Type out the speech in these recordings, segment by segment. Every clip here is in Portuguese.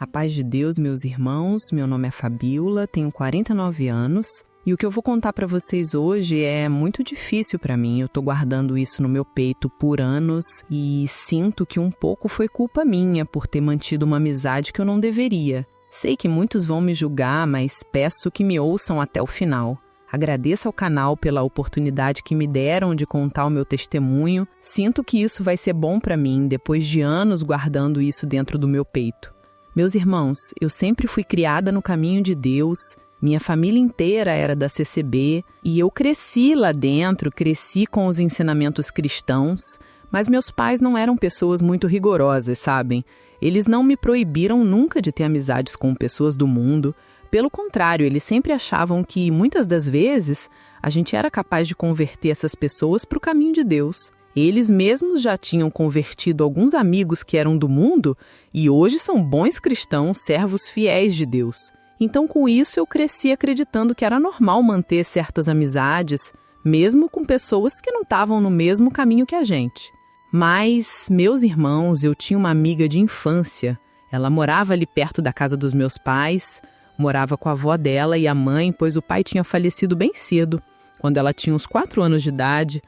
A paz de Deus, meus irmãos, meu nome é Fabíola, tenho 49 anos e o que eu vou contar para vocês hoje é muito difícil para mim. Eu tô guardando isso no meu peito por anos e sinto que um pouco foi culpa minha por ter mantido uma amizade que eu não deveria. Sei que muitos vão me julgar, mas peço que me ouçam até o final. Agradeço ao canal pela oportunidade que me deram de contar o meu testemunho. Sinto que isso vai ser bom para mim depois de anos guardando isso dentro do meu peito. Meus irmãos, eu sempre fui criada no caminho de Deus, minha família inteira era da CCB e eu cresci lá dentro, cresci com os ensinamentos cristãos, mas meus pais não eram pessoas muito rigorosas, sabem? Eles não me proibiram nunca de ter amizades com pessoas do mundo. Pelo contrário, eles sempre achavam que, muitas das vezes, a gente era capaz de converter essas pessoas para o caminho de Deus. Eles mesmos já tinham convertido alguns amigos que eram do mundo e hoje são bons cristãos, servos fiéis de Deus. Então, com isso, eu cresci acreditando que era normal manter certas amizades, mesmo com pessoas que não estavam no mesmo caminho que a gente. Mas, meus irmãos, eu tinha uma amiga de infância. Ela morava ali perto da casa dos meus pais, morava com a avó dela e a mãe, pois o pai tinha falecido bem cedo, quando ela tinha uns 4 anos de idade.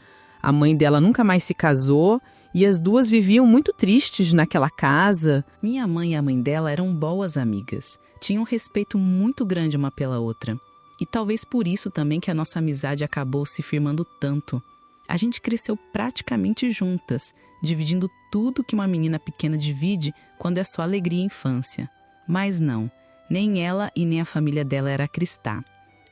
A mãe dela nunca mais se casou e as duas viviam muito tristes naquela casa. Minha mãe e a mãe dela eram boas amigas, tinham um respeito muito grande uma pela outra. E talvez por isso também que a nossa amizade acabou se firmando tanto. A gente cresceu praticamente juntas, dividindo tudo que uma menina pequena divide quando é só alegria e infância. Mas não, nem ela e nem a família dela era cristã.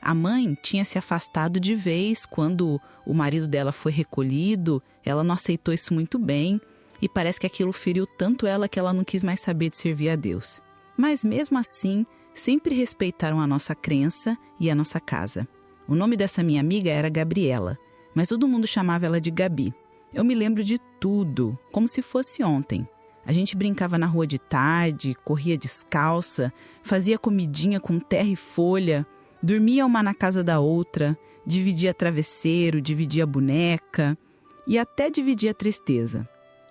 A mãe tinha se afastado de vez quando o marido dela foi recolhido, ela não aceitou isso muito bem e parece que aquilo feriu tanto ela que ela não quis mais saber de servir a Deus. Mas mesmo assim, sempre respeitaram a nossa crença e a nossa casa. O nome dessa minha amiga era Gabriela, mas todo mundo chamava ela de Gabi. Eu me lembro de tudo, como se fosse ontem. A gente brincava na rua de tarde, corria descalça, fazia comidinha com terra e folha, dormia uma na casa da outra, dividia travesseiro, dividia boneca e até dividia tristeza.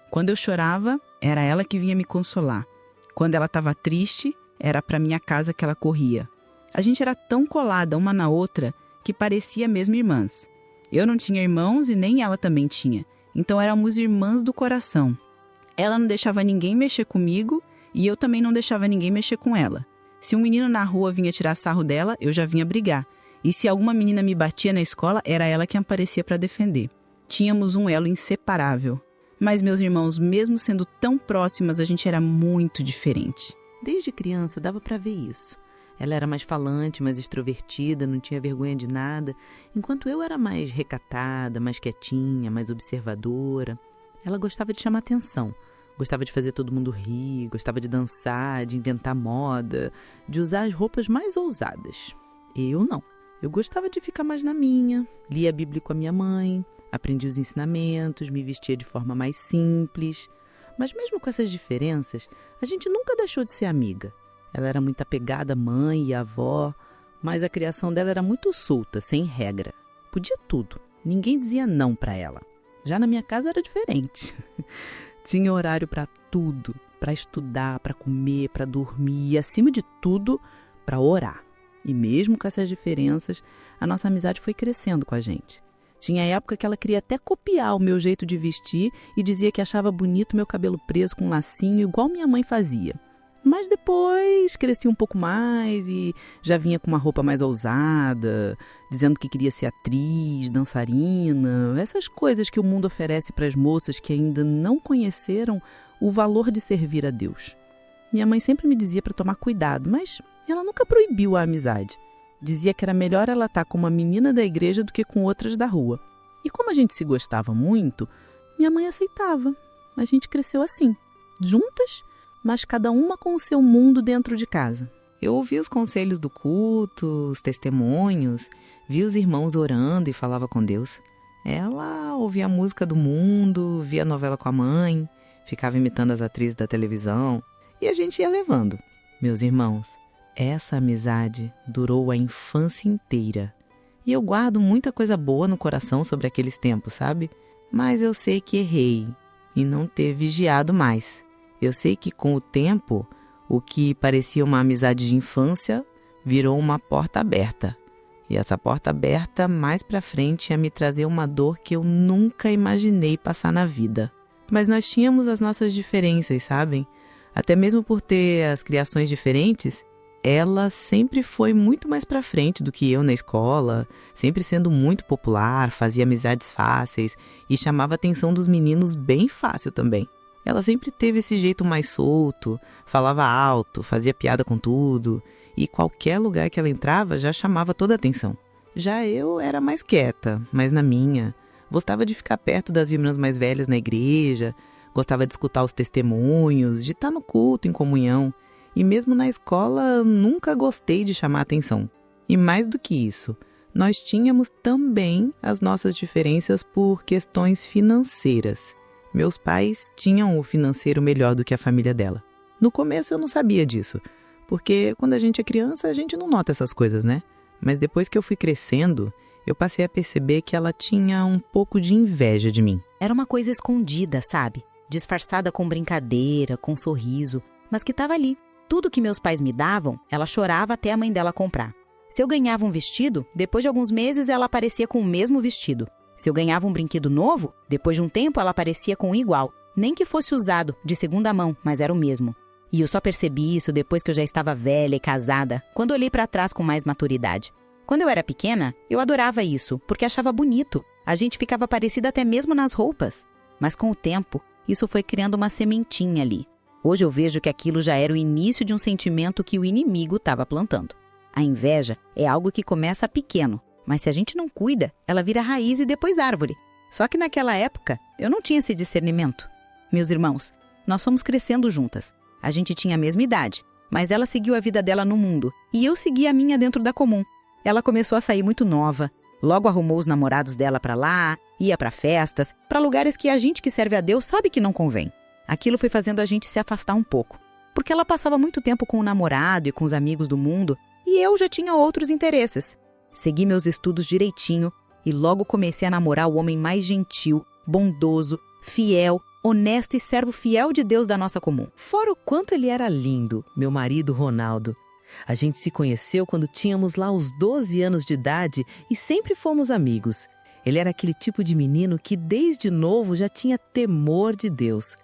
Quando eu chorava, era ela que vinha me consolar. Quando ela estava triste, era para minha casa que ela corria. A gente era tão colada uma na outra que parecia mesmo irmãs. Eu não tinha irmãos e nem ela também tinha, então éramos irmãs do coração. Ela não deixava ninguém mexer comigo e eu também não deixava ninguém mexer com ela. Se um menino na rua vinha tirar sarro dela, eu já vinha brigar. E se alguma menina me batia na escola, era ela que aparecia para defender. Tínhamos um elo inseparável. Mas meus irmãos, mesmo sendo tão próximas, a gente era muito diferente. Desde criança dava para ver isso. Ela era mais falante, mais extrovertida, não tinha vergonha de nada, enquanto eu era mais recatada, mais quietinha, mais observadora. Ela gostava de chamar atenção. Gostava de fazer todo mundo rir, gostava de dançar, de inventar moda, de usar as roupas mais ousadas. Eu não. Eu gostava de ficar mais na minha, lia a Bíblia com a minha mãe, aprendi os ensinamentos, me vestia de forma mais simples. Mas mesmo com essas diferenças, a gente nunca deixou de ser amiga. Ela era muito apegada à mãe e à avó, mas a criação dela era muito solta, sem regra. Podia tudo, ninguém dizia não para ela. Já na minha casa era diferente. Tinha horário para tudo, para estudar, para comer, para dormir e, acima de tudo, para orar. E mesmo com essas diferenças, a nossa amizade foi crescendo com a gente. Tinha época que ela queria até copiar o meu jeito de vestir e dizia que achava bonito meu cabelo preso com um lacinho, igual minha mãe fazia. Mas depois cresci um pouco mais e já vinha com uma roupa mais ousada, dizendo que queria ser atriz, dançarina, essas coisas que o mundo oferece para as moças que ainda não conheceram o valor de servir a Deus. Minha mãe sempre me dizia para tomar cuidado, mas ela nunca proibiu a amizade. Dizia que era melhor ela estar com uma menina da igreja do que com outras da rua. E como a gente se gostava muito, minha mãe aceitava. A gente cresceu assim, juntas, mas cada uma com o seu mundo dentro de casa. Eu ouvi os conselhos do culto, os testemunhos, vi os irmãos orando e falava com Deus. Ela ouvia a música do mundo, via novela com a mãe, ficava imitando as atrizes da televisão e a gente ia levando. Meus irmãos, essa amizade durou a infância inteira. E eu guardo muita coisa boa no coração sobre aqueles tempos, sabe? Mas eu sei que errei e não ter vigiado mais. Eu sei que com o tempo, O que parecia uma amizade de infância virou uma porta aberta. E essa porta aberta, mais pra frente, ia me trazer uma dor que eu nunca imaginei passar na vida. Mas nós tínhamos as nossas diferenças, sabem? Até mesmo por ter as criações diferentes, ela sempre foi muito mais pra frente do que eu na escola, sempre sendo muito popular, fazia amizades fáceis e chamava a atenção dos meninos bem fácil também. Ela sempre teve esse jeito mais solto, falava alto, fazia piada com tudo e qualquer lugar que ela entrava já chamava toda a atenção. Já eu era mais quieta, mais na minha, gostava de ficar perto das irmãs mais velhas na igreja, gostava de escutar os testemunhos, de estar no culto, em comunhão. E mesmo na escola, nunca gostei de chamar atenção. E mais do que isso, nós tínhamos também as nossas diferenças por questões financeiras. Meus pais tinham o financeiro melhor do que a família dela. No começo eu não sabia disso, porque quando a gente é criança, a gente não nota essas coisas, né? Mas depois que eu fui crescendo, eu passei a perceber que ela tinha um pouco de inveja de mim. Era uma coisa escondida, sabe? Disfarçada com brincadeira, com sorriso, mas que estava ali. Tudo que meus pais me davam, ela chorava até a mãe dela comprar. Se eu ganhava um vestido, depois de alguns meses ela aparecia com o mesmo vestido. Se eu ganhava um brinquedo novo, depois de um tempo ela aparecia com um igual. Nem que fosse usado, de segunda mão, mas era o mesmo. E eu só percebi isso depois que eu já estava velha e casada, quando olhei para trás com mais maturidade. Quando eu era pequena, eu adorava isso, porque achava bonito. A gente ficava parecida até mesmo nas roupas. Mas com o tempo, isso foi criando uma sementinha ali. Hoje eu vejo que aquilo já era o início de um sentimento que o inimigo estava plantando. A inveja é algo que começa pequeno, mas se a gente não cuida, ela vira raiz e depois árvore. Só que naquela época, eu não tinha esse discernimento. Meus irmãos, nós fomos crescendo juntas. A gente tinha a mesma idade, mas ela seguiu a vida dela no mundo e eu segui a minha dentro da comum. Ela começou a sair muito nova, logo arrumou os namorados dela para lá, ia para festas, para lugares que a gente que serve a Deus sabe que não convém. Aquilo foi fazendo a gente se afastar um pouco, porque ela passava muito tempo com o namorado e com os amigos do mundo e eu já tinha outros interesses. Segui meus estudos direitinho e logo comecei a namorar o homem mais gentil, bondoso, fiel, honesto e servo fiel de Deus da nossa comum. Fora o quanto ele era lindo, meu marido Ronaldo. A gente se conheceu quando tínhamos lá os 12 anos de idade e sempre fomos amigos. Ele era aquele tipo de menino que desde novo já tinha temor de Deus.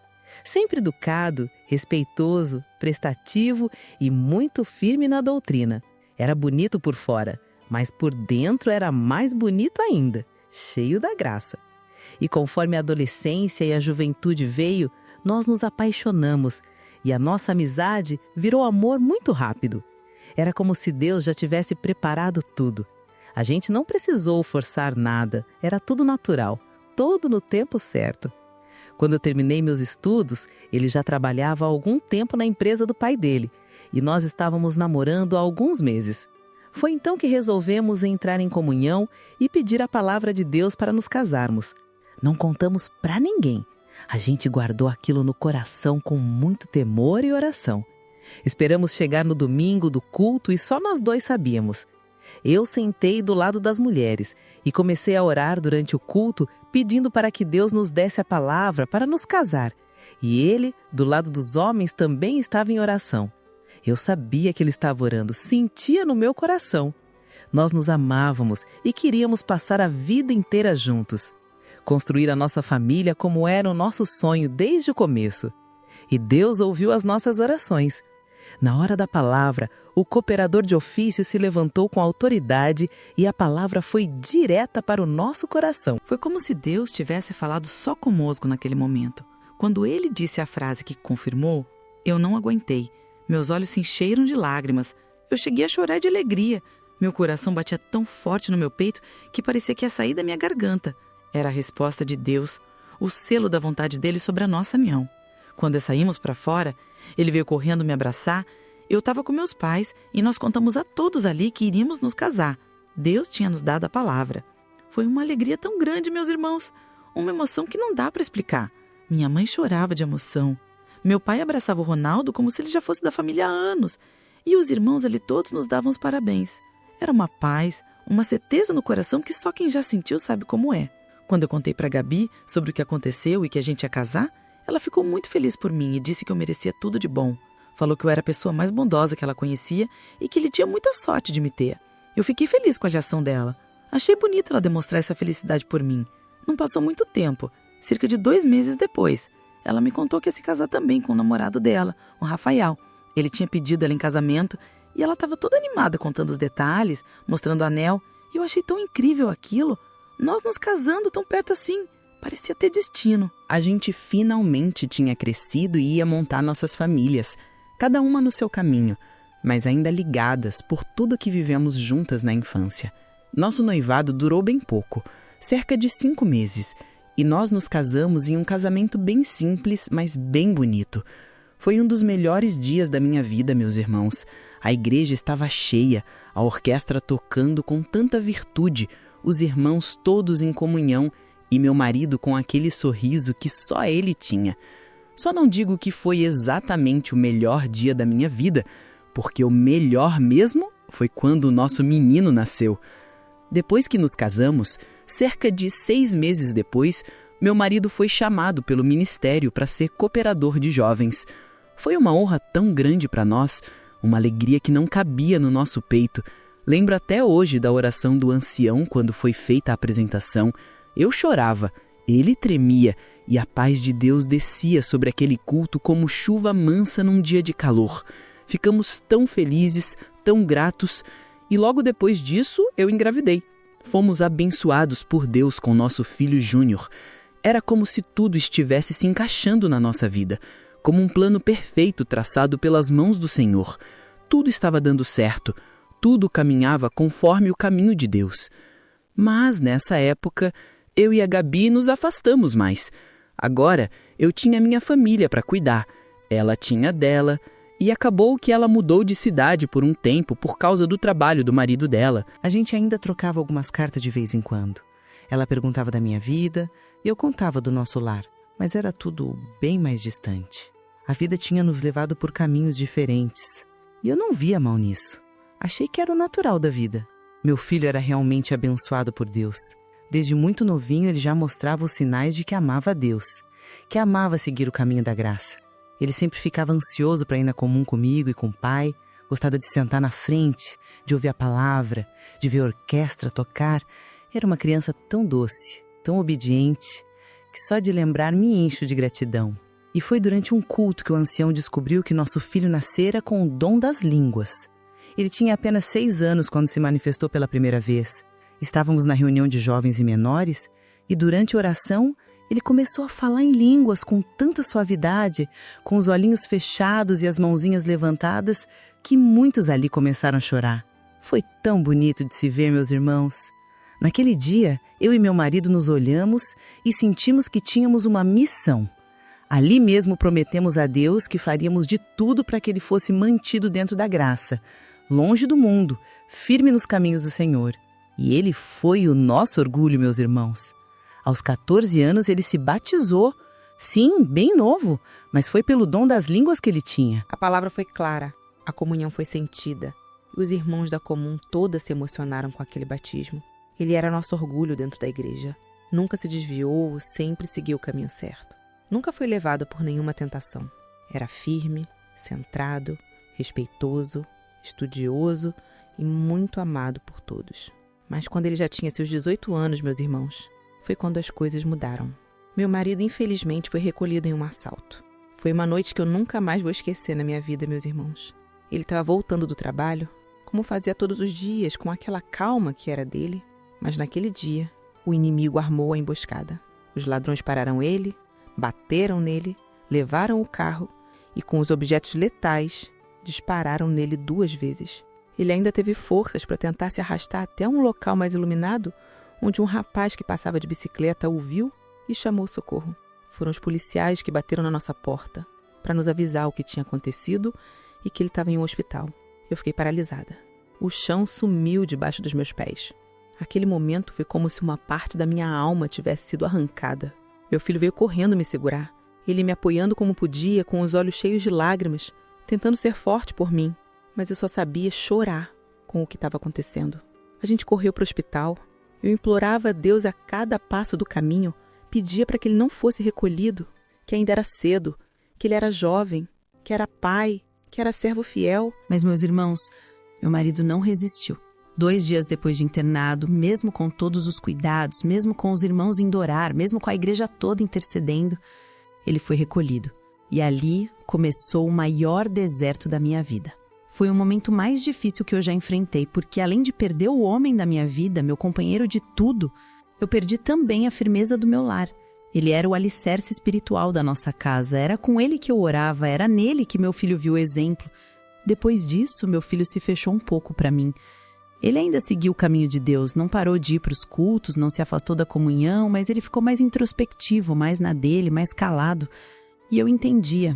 Sempre educado, respeitoso, prestativo e muito firme na doutrina. Era bonito por fora, mas por dentro era mais bonito ainda, cheio da graça. E conforme a adolescência e a juventude veio, nós nos apaixonamos e a nossa amizade virou amor muito rápido. Era como se Deus já tivesse preparado tudo. A gente não precisou forçar nada, era tudo natural, todo no tempo certo. Quando eu terminei meus estudos, ele já trabalhava há algum tempo na empresa do pai dele e nós estávamos namorando há alguns meses. Foi então que resolvemos entrar em comunhão e pedir a palavra de Deus para nos casarmos. Não contamos para ninguém. A gente guardou aquilo no coração com muito temor e oração. Esperamos chegar no domingo do culto e só nós dois sabíamos. Eu sentei do lado das mulheres e comecei a orar durante o culto, pedindo para que Deus nos desse a palavra para nos casar. E ele, do lado dos homens, também estava em oração. Eu sabia que ele estava orando, sentia no meu coração. Nós nos amávamos e queríamos passar a vida inteira juntos. Construir a nossa família como era o nosso sonho desde o começo. E Deus ouviu as nossas orações. Na hora da palavra, o cooperador de ofício se levantou com autoridade e a palavra foi direta para o nosso coração. Foi como se Deus tivesse falado só conosco naquele momento. Quando ele disse a frase que confirmou, eu não aguentei. Meus olhos se encheram de lágrimas. Eu cheguei a chorar de alegria. Meu coração batia tão forte no meu peito que parecia que ia sair da minha garganta. Era a resposta de Deus, o selo da vontade dele sobre a nossa união. Quando saímos para fora, ele veio correndo me abraçar. Eu estava com meus pais e nós contamos a todos ali que iríamos nos casar. Deus tinha nos dado a palavra. Foi uma alegria tão grande, meus irmãos. Uma emoção que não dá para explicar. Minha mãe chorava de emoção. Meu pai abraçava o Ronaldo como se ele já fosse da família há anos. E os irmãos ali todos nos davam os parabéns. Era uma paz, uma certeza no coração que só quem já sentiu sabe como é. Quando eu contei para Gabi sobre o que aconteceu e que a gente ia casar, ela ficou muito feliz por mim e disse que eu merecia tudo de bom. Falou que eu era a pessoa mais bondosa que ela conhecia e que ele tinha muita sorte de me ter. Eu fiquei feliz com a reação dela. Achei bonita ela demonstrar essa felicidade por mim. Não passou muito tempo, cerca de 2 meses depois. Ela me contou que ia se casar também com o namorado dela, o Rafael. Ele tinha pedido ela em casamento e ela estava toda animada contando os detalhes, mostrando o anel. E eu achei tão incrível aquilo. Nós nos casando tão perto assim. Parecia ter destino. A gente finalmente tinha crescido e ia montar nossas famílias, cada uma no seu caminho, mas ainda ligadas por tudo que vivemos juntas na infância. Nosso noivado durou bem pouco, cerca de 5 meses, e nós nos casamos em um casamento bem simples, mas bem bonito. Foi um dos melhores dias da minha vida, meus irmãos. A igreja estava cheia, a orquestra tocando com tanta virtude, os irmãos todos em comunhão e meu marido com aquele sorriso que só ele tinha. Só não digo que foi exatamente o melhor dia da minha vida, porque o melhor mesmo foi quando o nosso menino nasceu. Depois que nos casamos, cerca de 6 meses depois, meu marido foi chamado pelo ministério para ser cooperador de jovens. Foi uma honra tão grande para nós, uma alegria que não cabia no nosso peito. Lembro até hoje da oração do ancião quando foi feita a apresentação. Eu chorava, ele tremia e a paz de Deus descia sobre aquele culto como chuva mansa num dia de calor. Ficamos tão felizes, tão gratos, e logo depois disso eu engravidei. Fomos abençoados por Deus com nosso filho Júnior. Era como se tudo estivesse se encaixando na nossa vida, como um plano perfeito traçado pelas mãos do Senhor. Tudo estava dando certo, tudo caminhava conforme o caminho de Deus. Mas nessa época, eu e a Gabi nos afastamos mais. Agora eu tinha minha família para cuidar, ela tinha dela, e acabou que ela mudou de cidade por um tempo por causa do trabalho do marido dela. A gente ainda trocava algumas cartas de vez em quando. Ela perguntava da minha vida e eu contava do nosso lar, mas era tudo bem mais distante. A vida tinha nos levado por caminhos diferentes e eu não via mal nisso. Achei que era o natural da vida. Meu filho era realmente abençoado por Deus. Desde muito novinho ele já mostrava os sinais de que amava a Deus, que amava seguir o caminho da graça. Ele sempre ficava ansioso para ir na comum comigo e com o pai, gostava de sentar na frente, de ouvir a palavra, de ver a orquestra tocar. Era uma criança tão doce, tão obediente, que só de lembrar me encho de gratidão. E foi durante um culto que o ancião descobriu que nosso filho nascera com o dom das línguas. Ele tinha apenas 6 anos quando se manifestou pela primeira vez. Estávamos na reunião de jovens e menores e durante a oração ele começou a falar em línguas com tanta suavidade, com os olhinhos fechados e as mãozinhas levantadas, que muitos ali começaram a chorar. Foi tão bonito de se ver, meus irmãos. Naquele dia, eu e meu marido nos olhamos e sentimos que tínhamos uma missão. Ali mesmo prometemos a Deus que faríamos de tudo para que ele fosse mantido dentro da graça, longe do mundo, firme nos caminhos do Senhor. E ele foi o nosso orgulho, meus irmãos. Aos 14 anos ele se batizou. Sim, bem novo, mas foi pelo dom das línguas que ele tinha. A palavra foi clara, a comunhão foi sentida. E os irmãos da comum todas se emocionaram com aquele batismo. Ele era nosso orgulho dentro da igreja. Nunca se desviou, sempre seguiu o caminho certo. Nunca foi levado por nenhuma tentação. Era firme, centrado, respeitoso, estudioso e muito amado por todos. Mas quando ele já tinha seus 18 anos, meus irmãos, foi quando as coisas mudaram. Meu marido, infelizmente, foi recolhido em um assalto. Foi uma noite que eu nunca mais vou esquecer na minha vida, meus irmãos. Ele estava voltando do trabalho, como fazia todos os dias, com aquela calma que era dele. Mas naquele dia, o inimigo armou a emboscada. Os ladrões pararam ele, bateram nele, levaram o carro e, com os objetos letais, dispararam nele 2 vezes. Ele ainda teve forças para tentar se arrastar até um local mais iluminado, onde um rapaz que passava de bicicleta o viu e chamou socorro. Foram os policiais que bateram na nossa porta para nos avisar o que tinha acontecido e que ele estava em um hospital. Eu fiquei paralisada. O chão sumiu debaixo dos meus pés. Aquele momento foi como se uma parte da minha alma tivesse sido arrancada. Meu filho veio correndo me segurar, ele me apoiando como podia, com os olhos cheios de lágrimas, tentando ser forte por mim, mas eu só sabia chorar com o que estava acontecendo. A gente correu para o hospital. Eu implorava a Deus a cada passo do caminho, pedia para que ele não fosse recolhido, que ainda era cedo, que ele era jovem, que era pai, que era servo fiel. Mas, meus irmãos, meu marido não resistiu. 2 dias depois de internado, mesmo com todos os cuidados, mesmo com os irmãos indo orar, mesmo com a igreja toda intercedendo, ele foi recolhido. E ali começou o maior deserto da minha vida. Foi o momento mais difícil que eu já enfrentei, porque além de perder o homem da minha vida, meu companheiro de tudo, eu perdi também a firmeza do meu lar. Ele era o alicerce espiritual da nossa casa, era com ele que eu orava, era nele que meu filho viu o exemplo. Depois disso, meu filho se fechou um pouco para mim. Ele ainda seguiu o caminho de Deus, não parou de ir para os cultos, não se afastou da comunhão, mas ele ficou mais introspectivo, mais na dele, mais calado. E eu entendia.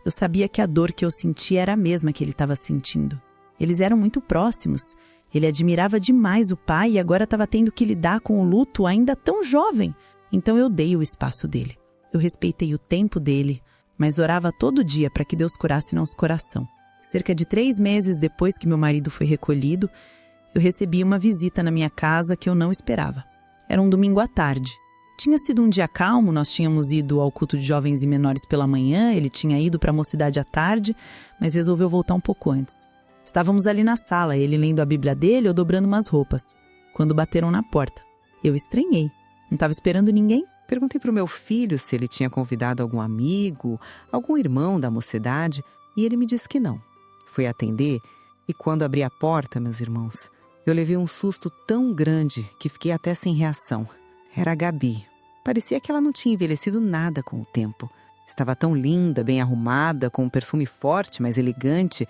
Eu sabia que a dor que eu sentia era a mesma que ele estava sentindo. Eles eram muito próximos. Ele admirava demais o pai e agora estava tendo que lidar com o luto ainda tão jovem. Então eu dei o espaço dele. Eu respeitei o tempo dele, mas orava todo dia para que Deus curasse nosso coração. Cerca de 3 meses depois que meu marido foi recolhido, eu recebi uma visita na minha casa que eu não esperava. Era um domingo à tarde. Tinha sido um dia calmo, nós tínhamos ido ao culto de jovens e menores pela manhã, ele tinha ido para a mocidade à tarde, mas resolveu voltar um pouco antes. Estávamos ali na sala, ele lendo a Bíblia dele ou dobrando umas roupas, quando bateram na porta. Eu estranhei. Não estava esperando ninguém. Perguntei para o meu filho se ele tinha convidado algum amigo, algum irmão da mocidade, e ele me disse que não. Fui atender e quando abri a porta, meus irmãos, eu levei um susto tão grande que fiquei até sem reação. Era a Gabi. Parecia que ela não tinha envelhecido nada com o tempo. Estava tão linda, bem arrumada, com um perfume forte, mas elegante,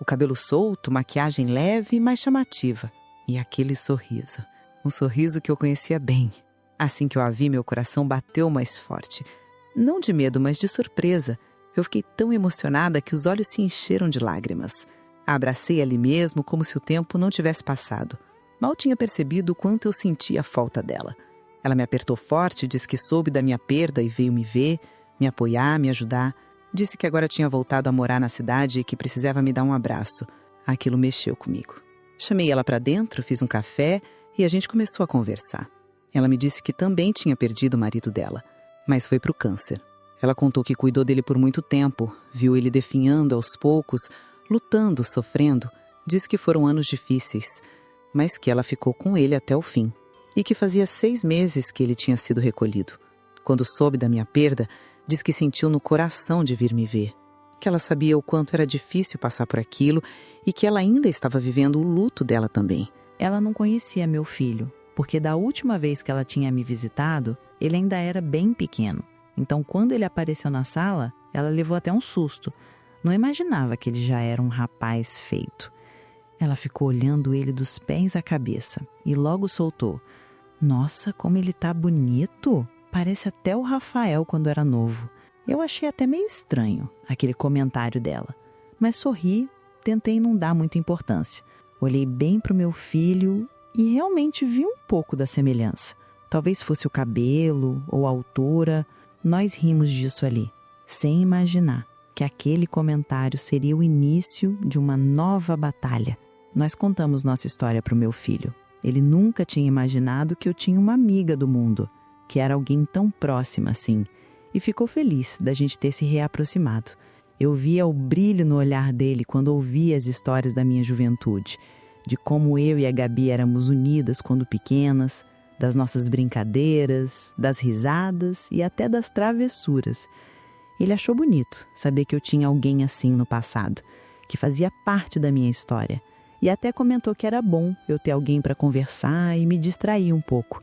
o cabelo solto, maquiagem leve, mas chamativa. E aquele sorriso. Um sorriso que eu conhecia bem. Assim que eu a vi, meu coração bateu mais forte. Não de medo, mas de surpresa. Eu fiquei tão emocionada que os olhos se encheram de lágrimas. A abracei ali mesmo, como se o tempo não tivesse passado. Mal tinha percebido o quanto eu sentia a falta dela. Ela me apertou forte, disse que soube da minha perda e veio me ver, me apoiar, me ajudar. Disse que agora tinha voltado a morar na cidade e que precisava me dar um abraço. Aquilo mexeu comigo. Chamei ela para dentro, fiz um café e a gente começou a conversar. Ela me disse que também tinha perdido o marido dela, mas foi para o câncer. Ela contou que cuidou dele por muito tempo, viu ele definhando aos poucos, lutando, sofrendo. Disse que foram anos difíceis, mas que ela ficou com ele até o fim. E que fazia 6 meses que ele tinha sido recolhido. Quando soube da minha perda, disse que sentiu no coração de vir me ver. Que ela sabia o quanto era difícil passar por aquilo e que ela ainda estava vivendo o luto dela também. Ela não conhecia meu filho, porque da última vez que ela tinha me visitado, ele ainda era bem pequeno. Então, quando ele apareceu na sala, ela levou até um susto. Não imaginava que ele já era um rapaz feito. Ela ficou olhando ele dos pés à cabeça e logo soltou: "Nossa, como ele tá bonito! Parece até o Rafael quando era novo." Eu achei até meio estranho aquele comentário dela, mas sorri, tentei não dar muita importância. Olhei bem para o meu filho e realmente vi um pouco da semelhança. Talvez fosse o cabelo ou a altura. Nós rimos disso ali, sem imaginar que aquele comentário seria o início de uma nova batalha. Nós contamos nossa história para o meu filho. Ele nunca tinha imaginado que eu tinha uma amiga do mundo, que era alguém tão próxima assim, e ficou feliz da gente ter se reaproximado. Eu via o brilho no olhar dele quando ouvia as histórias da minha juventude, de como eu e a Gabi éramos unidas quando pequenas, das nossas brincadeiras, das risadas e até das travessuras. Ele achou bonito saber que eu tinha alguém assim no passado, que fazia parte da minha história. E até comentou que era bom eu ter alguém para conversar e me distrair um pouco.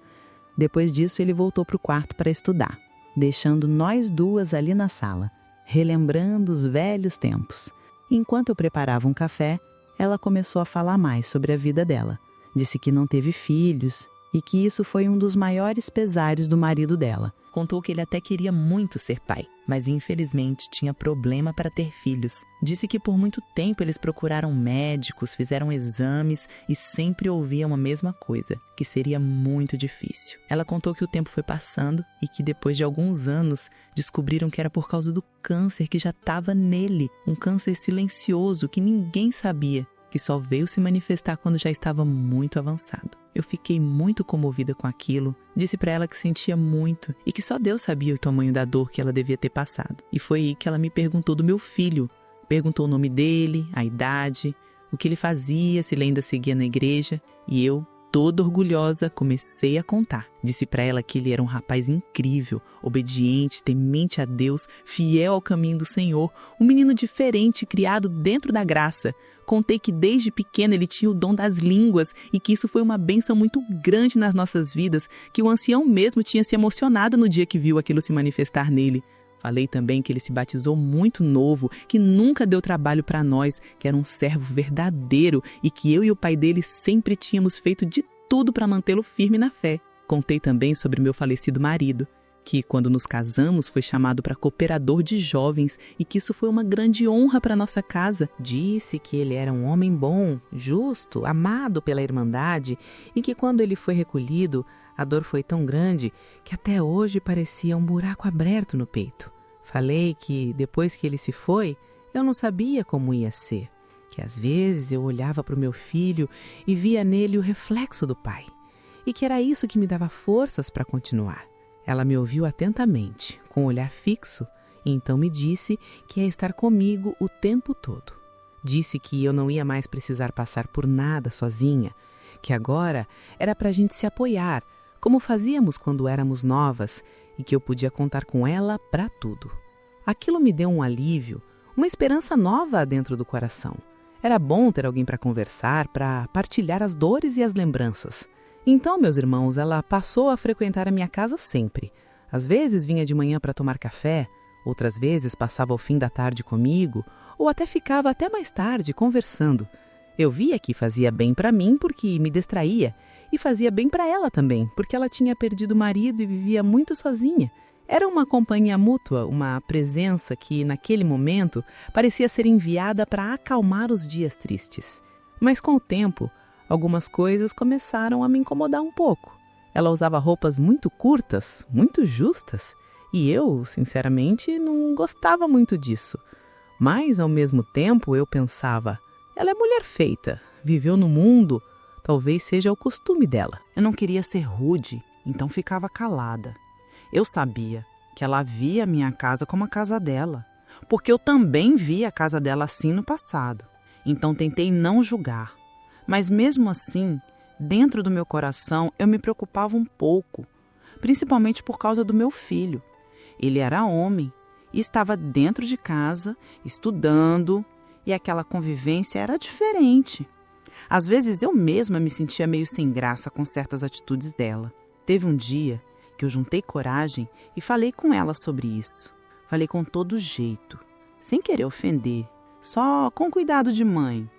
Depois disso, ele voltou para o quarto para estudar, deixando nós duas ali na sala, relembrando os velhos tempos. Enquanto eu preparava um café, ela começou a falar mais sobre a vida dela. Disse que não teve filhos e que isso foi um dos maiores pesares do marido dela. Contou que ele até queria muito ser pai, mas infelizmente tinha problema para ter filhos. Disse que por muito tempo eles procuraram médicos, fizeram exames e sempre ouviam a mesma coisa, que seria muito difícil. Ela contou que o tempo foi passando e que depois de alguns anos descobriram que era por causa do câncer que já estava nele, um câncer silencioso que ninguém sabia, que só veio se manifestar quando já estava muito avançado. Eu fiquei muito comovida com aquilo, disse para ela que sentia muito e que só Deus sabia o tamanho da dor que ela devia ter passado. E foi aí que ela me perguntou do meu filho, Perguntou o nome dele, a idade, o que ele fazia, se ele ainda seguia na igreja, e eu, toda orgulhosa, comecei a contar. Disse para ela que ele era um rapaz incrível, obediente, temente a Deus, fiel ao caminho do Senhor, um menino diferente, criado dentro da graça. Contei que desde pequeno ele tinha o dom das línguas e que isso foi uma bênção muito grande nas nossas vidas, que o ancião mesmo tinha se emocionado no dia que viu aquilo se manifestar nele. Falei também que ele se batizou muito novo, que nunca deu trabalho para nós, que era um servo verdadeiro e que eu e o pai dele sempre tínhamos feito de tudo para mantê-lo firme na fé. Contei também sobre meu falecido marido, que quando nos casamos foi chamado para cooperador de jovens e que isso foi uma grande honra para nossa casa. Disse que ele era um homem bom, justo, amado pela Irmandade e que quando ele foi recolhido, a dor foi tão grande que até hoje parecia um buraco aberto no peito. Falei que depois que ele se foi, eu não sabia como ia ser, que às vezes eu olhava para o meu filho e via nele o reflexo do pai, e que era isso que me dava forças para continuar. Ela me ouviu atentamente, com um olhar fixo, e então me disse que ia estar comigo o tempo todo. Disse que eu não ia mais precisar passar por nada sozinha, que agora era para a gente se apoiar, como fazíamos quando éramos novas, e que eu podia contar com ela para tudo. Aquilo me deu um alívio, uma esperança nova dentro do coração. Era bom ter alguém para conversar, para partilhar as dores e as lembranças. Então, meus irmãos, ela passou a frequentar a minha casa sempre. Às vezes vinha de manhã para tomar café, outras vezes passava o fim da tarde comigo, ou até ficava até mais tarde conversando. Eu via que fazia bem para mim porque me distraía, e fazia bem para ela também, porque ela tinha perdido o marido e vivia muito sozinha. Era uma companhia mútua, uma presença que, naquele momento, parecia ser enviada para acalmar os dias tristes. Mas com o tempo, algumas coisas começaram a me incomodar um pouco. Ela usava roupas muito curtas, muito justas, e eu, sinceramente, não gostava muito disso. Mas, ao mesmo tempo, eu pensava, ela é mulher feita, viveu no mundo, talvez seja o costume dela. Eu não queria ser rude, então ficava calada. Eu sabia que ela via a minha casa como a casa dela, porque eu também via a casa dela assim no passado. Então tentei não julgar. Mas mesmo assim, dentro do meu coração, eu me preocupava um pouco, principalmente por causa do meu filho. Ele era homem e estava dentro de casa, estudando, e aquela convivência era diferente. Às vezes eu mesma me sentia meio sem graça com certas atitudes dela. Teve um dia que eu juntei coragem e falei com ela sobre isso. Falei com todo jeito, sem querer ofender, só com cuidado de mãe.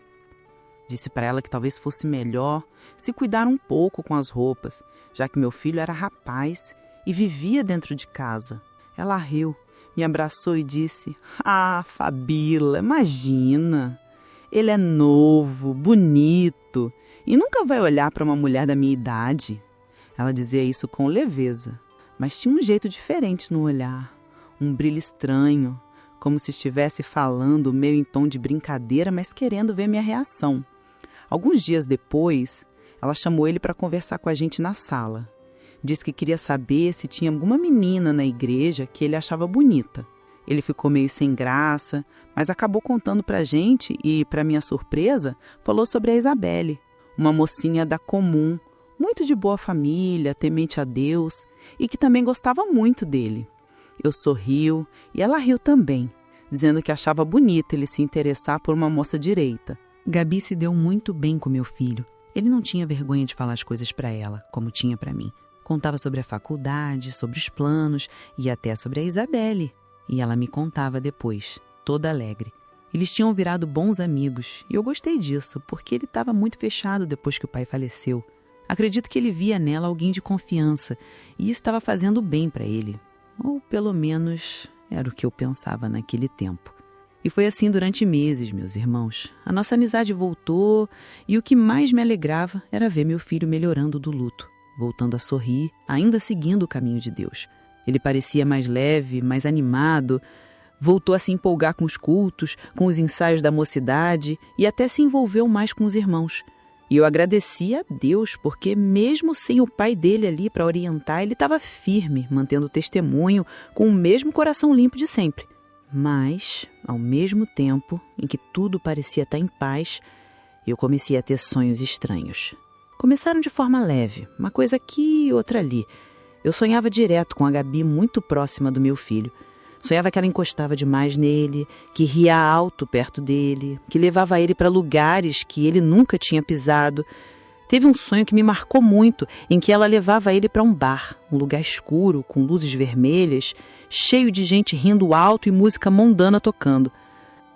Disse para ela que talvez fosse melhor se cuidar um pouco com as roupas, já que meu filho era rapaz e vivia dentro de casa. Ela riu, me abraçou e disse: "Ah, Fabíola, imagina! Ele é novo, bonito e nunca vai olhar para uma mulher da minha idade." Ela dizia isso com leveza, mas tinha um jeito diferente no olhar, um brilho estranho, como se estivesse falando meio em tom de brincadeira, mas querendo ver minha reação. Alguns dias depois, ela chamou ele para conversar com a gente na sala. Disse que queria saber se tinha alguma menina na igreja que ele achava bonita. Ele ficou meio sem graça, mas acabou contando pra gente e, para minha surpresa, falou sobre a Isabelle, uma mocinha da comum, muito de boa família, temente a Deus e que também gostava muito dele. Eu sorriu e ela riu também, dizendo que achava bonito ele se interessar por uma moça direita. Gabi se deu muito bem com meu filho. Ele não tinha vergonha de falar as coisas para ela, como tinha para mim. Contava sobre a faculdade, sobre os planos e até sobre a Isabelle. E ela me contava depois, toda alegre. Eles tinham virado bons amigos e eu gostei disso, porque ele estava muito fechado depois que o pai faleceu. Acredito que ele via nela alguém de confiança e isso estava fazendo bem para ele. Ou pelo menos era o que eu pensava naquele tempo. E foi assim durante meses, meus irmãos. A nossa amizade voltou e o que mais me alegrava era ver meu filho melhorando do luto, voltando a sorrir, ainda seguindo o caminho de Deus. Ele parecia mais leve, mais animado, voltou a se empolgar com os cultos, com os ensaios da mocidade e até se envolveu mais com os irmãos. E eu agradecia a Deus, porque mesmo sem o pai dele ali para orientar, ele estava firme, mantendo testemunho, com o mesmo coração limpo de sempre. Mas, ao mesmo tempo em que tudo parecia estar em paz, eu comecei a ter sonhos estranhos. Começaram de forma leve, uma coisa aqui e outra ali. Eu sonhava direto com a Gabi muito próxima do meu filho. Sonhava que ela encostava demais nele, que ria alto perto dele, que levava ele para lugares que ele nunca tinha pisado. Teve um sonho que me marcou muito, em que ela levava ele para um bar, um lugar escuro, com luzes vermelhas, cheio de gente rindo alto e música mundana tocando.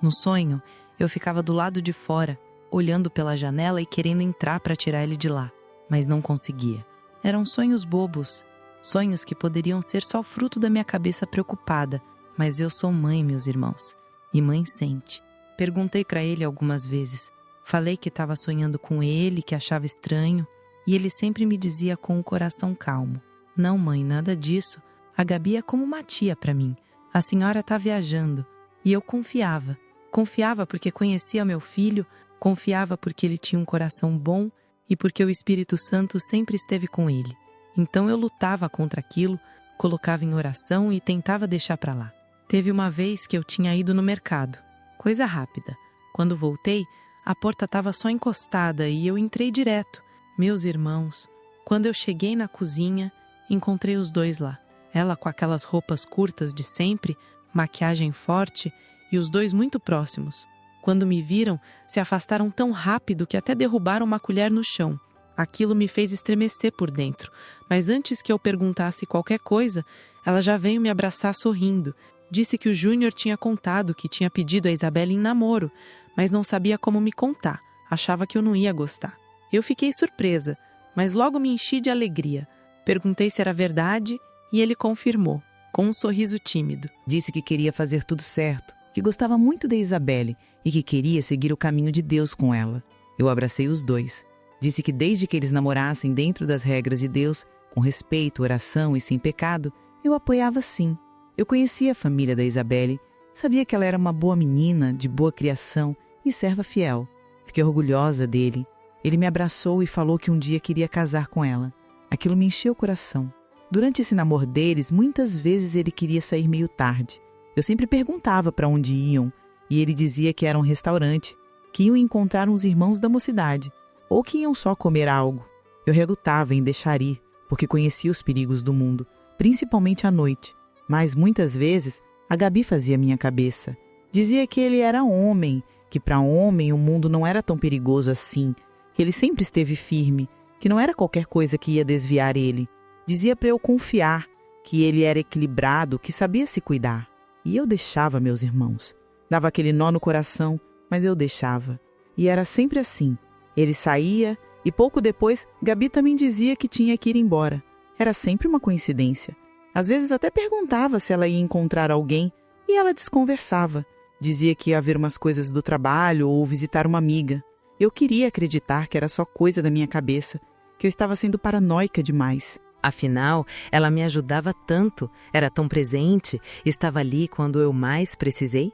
No sonho, eu ficava do lado de fora, olhando pela janela e querendo entrar para tirar ele de lá, mas não conseguia. Eram sonhos bobos, sonhos que poderiam ser só fruto da minha cabeça preocupada, mas eu sou mãe, meus irmãos, e mãe sente. Perguntei para ele algumas vezes. Falei que estava sonhando com ele, que achava estranho, e ele sempre me dizia com o coração calmo: "Não, mãe, nada disso. A Gabi é como uma tia para mim. A senhora está viajando." E eu confiava. Confiava porque conhecia meu filho, confiava porque ele tinha um coração bom e porque o Espírito Santo sempre esteve com ele. Então eu lutava contra aquilo, colocava em oração e tentava deixar para lá. Teve uma vez que eu tinha ido no mercado. Coisa rápida. Quando voltei, a porta estava só encostada e eu entrei direto. Meus irmãos, quando eu cheguei na cozinha, encontrei os dois lá. Ela com aquelas roupas curtas de sempre, maquiagem forte e os dois muito próximos. Quando me viram, se afastaram tão rápido que até derrubaram uma colher no chão. Aquilo me fez estremecer por dentro, mas antes que eu perguntasse qualquer coisa, ela já veio me abraçar sorrindo. Disse que o Júnior tinha contado que tinha pedido a Isabelle em namoro, mas não sabia como me contar, achava que eu não ia gostar. Eu fiquei surpresa, mas logo me enchi de alegria. Perguntei se era verdade e ele confirmou, com um sorriso tímido. Disse que queria fazer tudo certo, que gostava muito da Isabelle e que queria seguir o caminho de Deus com ela. Eu abracei os dois. Disse que desde que eles namorassem dentro das regras de Deus, com respeito, oração e sem pecado, eu apoiava sim. Eu conhecia a família da Isabelle, sabia que ela era uma boa menina, de boa criação e serva fiel. Fiquei orgulhosa dele. Ele me abraçou e falou que um dia queria casar com ela. Aquilo me encheu o coração. Durante esse namoro deles, muitas vezes ele queria sair meio tarde. Eu sempre perguntava para onde iam e ele dizia que era um restaurante, que iam encontrar uns irmãos da mocidade ou que iam só comer algo. Eu relutava em deixar ir, porque conhecia os perigos do mundo, principalmente à noite. Mas muitas vezes a Gabi fazia minha cabeça. Dizia que ele era homem, que para homem o mundo não era tão perigoso assim, que ele sempre esteve firme, que não era qualquer coisa que ia desviar ele. Dizia para eu confiar, que ele era equilibrado, que sabia se cuidar. E eu deixava, meus irmãos. Dava aquele nó no coração, mas eu deixava. E era sempre assim. Ele saía e pouco depois Gabi também dizia que tinha que ir embora. Era sempre uma coincidência. Às vezes até perguntava se ela ia encontrar alguém e ela desconversava. Dizia que ia ver umas coisas do trabalho ou visitar uma amiga. Eu queria acreditar que era só coisa da minha cabeça, que eu estava sendo paranoica demais. Afinal, ela me ajudava tanto, era tão presente, estava ali quando eu mais precisei.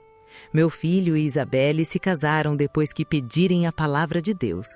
Meu filho e Isabelle se casaram depois que pedirem a palavra de Deus.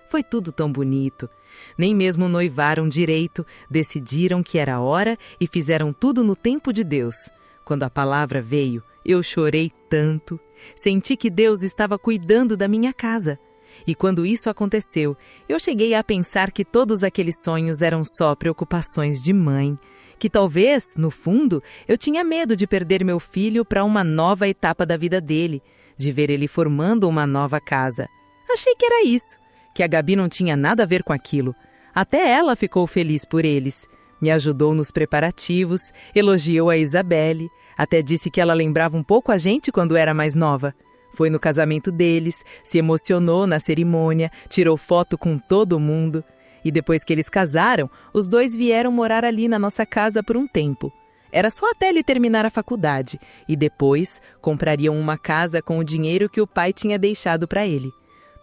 Foi tudo tão bonito. Nem mesmo noivaram direito, decidiram que era hora e fizeram tudo no tempo de Deus. Quando a palavra veio, eu chorei tanto. Senti que Deus estava cuidando da minha casa. E quando isso aconteceu, eu cheguei a pensar que todos aqueles sonhos eram só preocupações de mãe, que talvez, no fundo, eu tinha medo de perder meu filho para uma nova etapa da vida dele, de ver ele formando uma nova casa. Achei que era isso, que a Gabi não tinha nada a ver com aquilo. Até ela ficou feliz por eles. Me ajudou nos preparativos, elogiou a Isabelle, até disse que ela lembrava um pouco a gente quando era mais nova. Foi no casamento deles, se emocionou na cerimônia, tirou foto com todo mundo. E depois que eles casaram, os dois vieram morar ali na nossa casa por um tempo. Era só até ele terminar a faculdade e depois comprariam uma casa com o dinheiro que o pai tinha deixado para ele.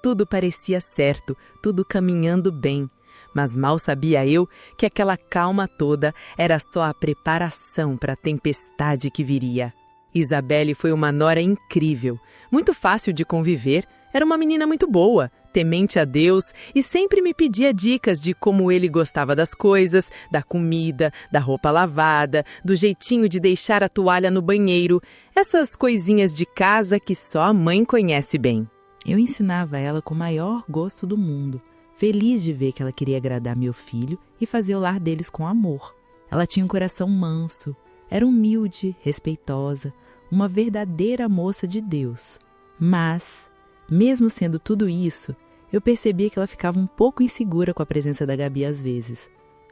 Tudo parecia certo, tudo caminhando bem. Mas mal sabia eu que aquela calma toda era só a preparação para a tempestade que viria. Isabelle foi uma nora incrível, muito fácil de conviver, era uma menina muito boa, temente a Deus e sempre me pedia dicas de como ele gostava das coisas, da comida, da roupa lavada, do jeitinho de deixar a toalha no banheiro, essas coisinhas de casa que só a mãe conhece bem. Eu ensinava ela com o maior gosto do mundo, feliz de ver que ela queria agradar meu filho e fazer o lar deles com amor. Ela tinha um coração manso, era humilde, respeitosa, uma verdadeira moça de Deus. Mas, mesmo sendo tudo isso, eu percebia que ela ficava um pouco insegura com a presença da Gabi às vezes.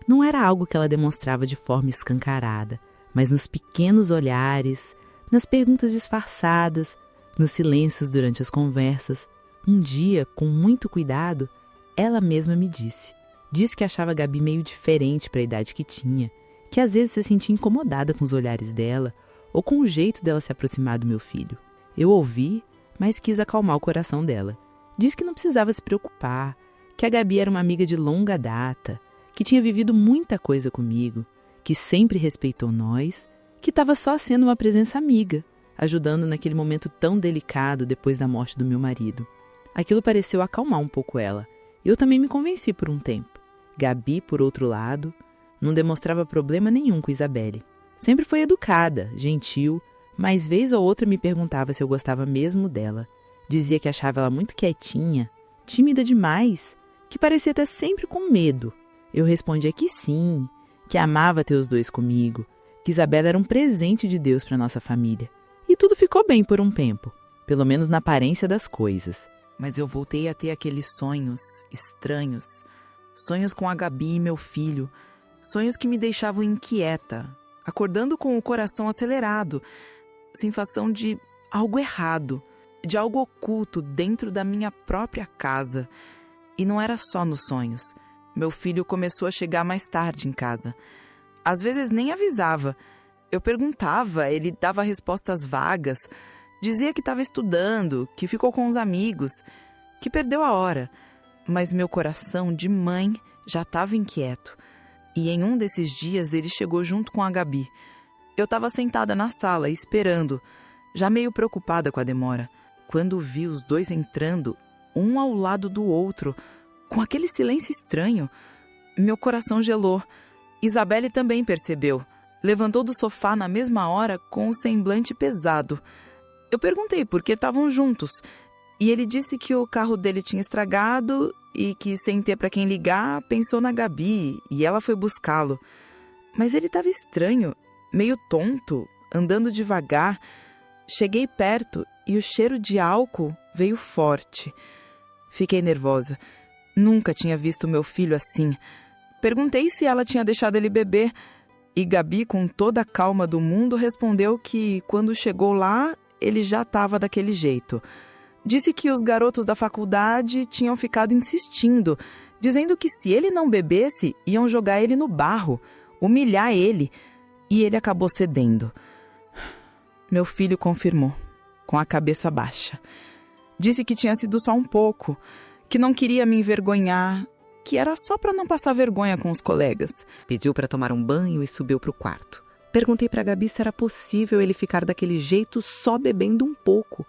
Não era algo que ela demonstrava de forma escancarada, mas nos pequenos olhares, nas perguntas disfarçadas, nos silêncios durante as conversas. Um dia, com muito cuidado, ela mesma me disse que achava a Gabi meio diferente para a idade que tinha, que às vezes se sentia incomodada com os olhares dela ou com o jeito dela se aproximar do meu filho. Eu ouvi, mas quis acalmar o coração dela. Disse que não precisava se preocupar, que a Gabi era uma amiga de longa data, que tinha vivido muita coisa comigo, que sempre respeitou nós, que estava só sendo uma presença amiga, ajudando naquele momento tão delicado depois da morte do meu marido. Aquilo pareceu acalmar um pouco ela. Eu também me convenci por um tempo. Gabi, por outro lado, não demonstrava problema nenhum com Isabelle. Sempre foi educada, gentil, mas vez ou outra me perguntava se eu gostava mesmo dela. Dizia que achava ela muito quietinha, tímida demais, que parecia estar sempre com medo. Eu respondia que sim, que amava ter os dois comigo, que Isabela era um presente de Deus para nossa família. E tudo ficou bem por um tempo, pelo menos na aparência das coisas. Mas eu voltei a ter aqueles sonhos estranhos, sonhos com a Gabi e meu filho, sonhos que me deixavam inquieta, acordando com o coração acelerado, sensação de algo errado, de algo oculto dentro da minha própria casa. E não era só nos sonhos. Meu filho começou a chegar mais tarde em casa. Às vezes nem avisava. Eu perguntava, ele dava respostas vagas, dizia que estava estudando, que ficou com os amigos, que perdeu a hora. Mas meu coração de mãe já estava inquieto. E em um desses dias ele chegou junto com a Gabi. Eu estava sentada na sala, esperando, já meio preocupada com a demora, quando vi os dois entrando, um ao lado do outro, com aquele silêncio estranho. Meu coração gelou. Isabelle também percebeu. Levantou do sofá na mesma hora com um semblante pesado. Eu perguntei por que estavam juntos, e ele disse que o carro dele tinha estragado e que, sem ter para quem ligar, pensou na Gabi e ela foi buscá-lo. Mas ele estava estranho, meio tonto, andando devagar. Cheguei perto e o cheiro de álcool veio forte. Fiquei nervosa. Nunca tinha visto meu filho assim. Perguntei se ela tinha deixado ele beber e Gabi, com toda a calma do mundo, respondeu que, quando chegou lá, ele já estava daquele jeito. Disse que os garotos da faculdade tinham ficado insistindo, dizendo que se ele não bebesse, iam jogar ele no barro, humilhar ele, e ele acabou cedendo. Meu filho confirmou, com a cabeça baixa. Disse que tinha sido só um pouco, que não queria me envergonhar, que era só para não passar vergonha com os colegas. Pediu para tomar um banho e subiu para o quarto. Perguntei para a Gabi se era possível ele ficar daquele jeito só bebendo um pouco.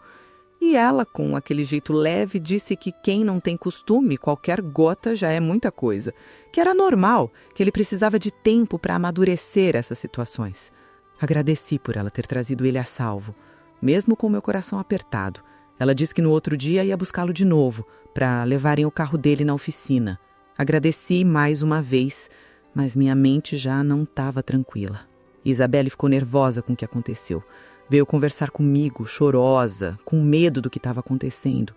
E ela, com aquele jeito leve, disse que quem não tem costume, qualquer gota já é muita coisa. Que era normal, que ele precisava de tempo para amadurecer essas situações. Agradeci por ela ter trazido ele a salvo, mesmo com meu coração apertado. Ela disse que no outro dia ia buscá-lo de novo, para levarem o carro dele na oficina. Agradeci mais uma vez, mas minha mente já não estava tranquila. Isabelle ficou nervosa com o que aconteceu. Veio conversar comigo, chorosa, com medo do que estava acontecendo.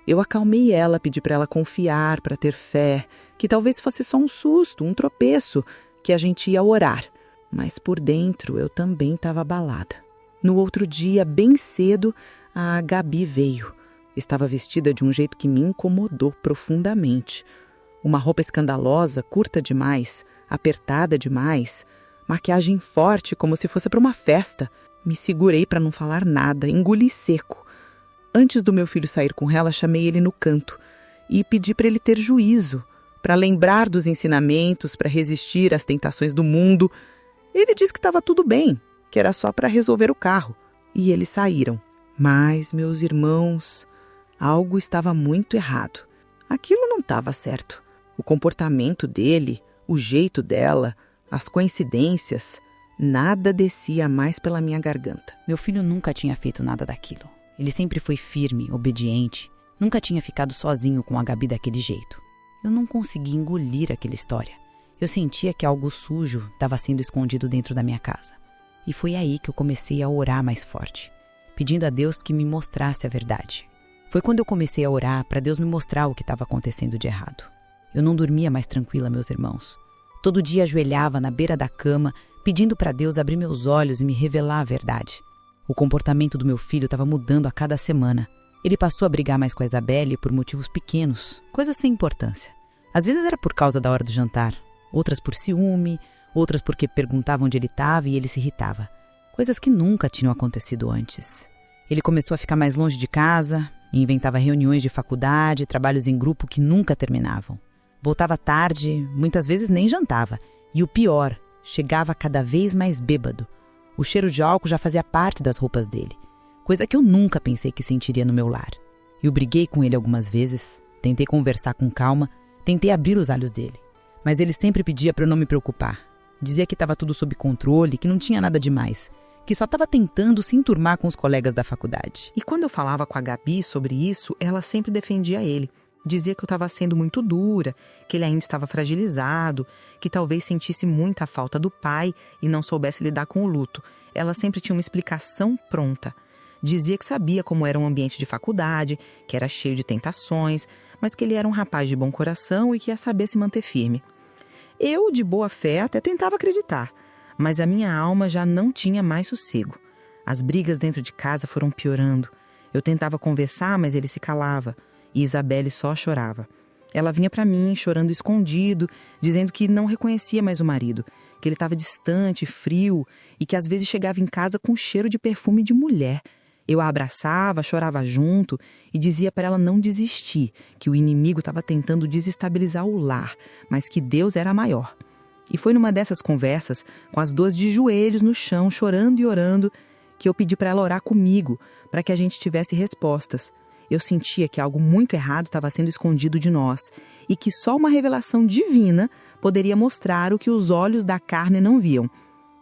Eu acalmei ela, pedi para ela confiar, para ter fé, que talvez fosse só um susto, um tropeço, que a gente ia orar. Mas por dentro eu também estava abalada. No outro dia, bem cedo, a Gabi veio. Estava vestida de um jeito que me incomodou profundamente. Uma roupa escandalosa, curta demais, apertada demais, maquiagem forte como se fosse para uma festa. Me segurei para não falar nada, engoli seco. Antes do meu filho sair com ela, chamei ele no canto e pedi para ele ter juízo, para lembrar dos ensinamentos, para resistir às tentações do mundo. Ele disse que estava tudo bem, que era só para resolver o carro. E eles saíram. Mas, meus irmãos, algo estava muito errado. Aquilo não estava certo. O comportamento dele, o jeito dela, as coincidências, nada descia mais pela minha garganta. Meu filho nunca tinha feito nada daquilo. Ele sempre foi firme, obediente. Nunca tinha ficado sozinho com a Gabi daquele jeito. Eu não conseguia engolir aquela história. Eu sentia que algo sujo estava sendo escondido dentro da minha casa. E foi aí que eu comecei a orar mais forte, pedindo a Deus que me mostrasse a verdade. Foi quando eu comecei a orar para Deus me mostrar o que estava acontecendo de errado. Eu não dormia mais tranquila, meus irmãos. Todo dia ajoelhava na beira da cama, pedindo para Deus abrir meus olhos e me revelar a verdade. O comportamento do meu filho estava mudando a cada semana. Ele passou a brigar mais com a Isabelle por motivos pequenos, coisas sem importância. Às vezes era por causa da hora do jantar, outras por ciúme, outras porque perguntavam onde ele estava e ele se irritava. Coisas que nunca tinham acontecido antes. Ele começou a ficar mais longe de casa, inventava reuniões de faculdade, trabalhos em grupo que nunca terminavam. Voltava tarde, muitas vezes nem jantava. E o pior, chegava cada vez mais bêbado. O cheiro de álcool já fazia parte das roupas dele, coisa que eu nunca pensei que sentiria no meu lar. Eu briguei com ele algumas vezes, tentei conversar com calma, tentei abrir os olhos dele. Mas ele sempre pedia para eu não me preocupar. Dizia que estava tudo sob controle, que não tinha nada demais, que só estava tentando se enturmar com os colegas da faculdade. E quando eu falava com a Gabi sobre isso, ela sempre defendia ele. Dizia que eu estava sendo muito dura, que ele ainda estava fragilizado, que talvez sentisse muita falta do pai e não soubesse lidar com o luto. Ela sempre tinha uma explicação pronta. Dizia que sabia como era um ambiente de faculdade, que era cheio de tentações, mas que ele era um rapaz de bom coração e que ia saber se manter firme. Eu, de boa fé, até tentava acreditar, mas a minha alma já não tinha mais sossego. As brigas dentro de casa foram piorando. Eu tentava conversar, mas ele se calava, e Isabelle só chorava. Ela vinha para mim, chorando escondido, dizendo que não reconhecia mais o marido, que ele estava distante, frio, e que às vezes chegava em casa com cheiro de perfume de mulher. Eu a abraçava, chorava junto e dizia para ela não desistir, que o inimigo estava tentando desestabilizar o lar, mas que Deus era maior. E foi numa dessas conversas, com as duas de joelhos no chão, chorando e orando, que eu pedi para ela orar comigo, para que a gente tivesse respostas. Eu sentia que algo muito errado estava sendo escondido de nós e que só uma revelação divina poderia mostrar o que os olhos da carne não viam.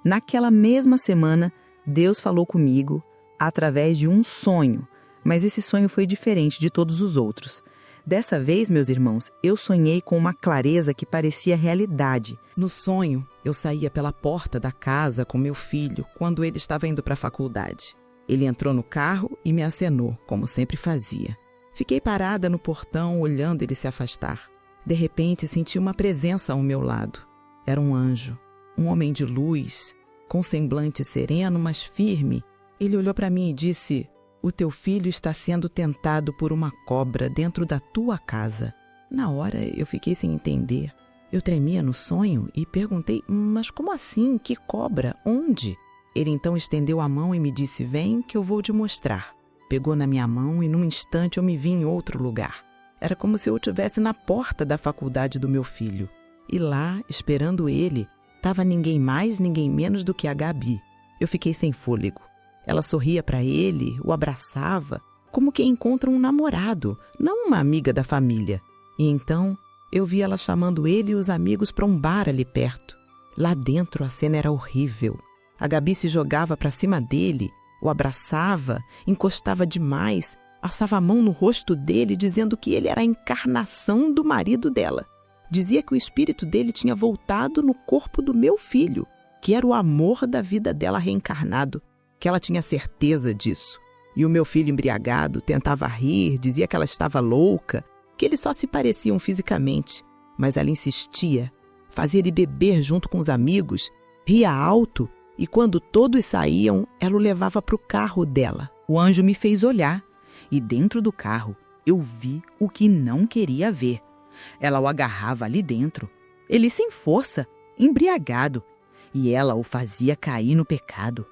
Naquela mesma semana, Deus falou comigo através de um sonho, mas esse sonho foi diferente de todos os outros. Dessa vez, meus irmãos, eu sonhei com uma clareza que parecia realidade. No sonho, eu saía pela porta da casa com meu filho quando ele estava indo para a faculdade. Ele entrou no carro e me acenou, como sempre fazia. Fiquei parada no portão, olhando ele se afastar. De repente, senti uma presença ao meu lado. Era um anjo, um homem de luz, com semblante sereno, mas firme. Ele olhou para mim e disse: "O teu filho está sendo tentado por uma cobra dentro da tua casa." Na hora, eu fiquei sem entender. Eu tremia no sonho e perguntei: "Mas como assim? Que cobra? Onde?" Ele então estendeu a mão e me disse: "Vem que eu vou te mostrar." Pegou na minha mão e num instante eu me vi em outro lugar. Era como se eu estivesse na porta da faculdade do meu filho. E lá, esperando ele, estava ninguém mais, ninguém menos do que a Gabi. Eu fiquei sem fôlego. Ela sorria para ele, o abraçava, como quem encontra um namorado, não uma amiga da família. E então eu vi ela chamando ele e os amigos para um bar ali perto. Lá dentro a cena era horrível. A Gabi se jogava para cima dele, o abraçava, encostava demais, passava a mão no rosto dele dizendo que ele era a encarnação do marido dela. Dizia que o espírito dele tinha voltado no corpo do meu filho, que era o amor da vida dela reencarnado, que ela tinha certeza disso. E o meu filho embriagado tentava rir, dizia que ela estava louca, que eles só se pareciam fisicamente, mas ela insistia, fazia ele beber junto com os amigos, ria alto, e quando todos saíam, ela o levava para o carro dela. O anjo me fez olhar, e dentro do carro eu vi o que não queria ver. Ela o agarrava ali dentro, ele sem força, embriagado, e ela o fazia cair no pecado.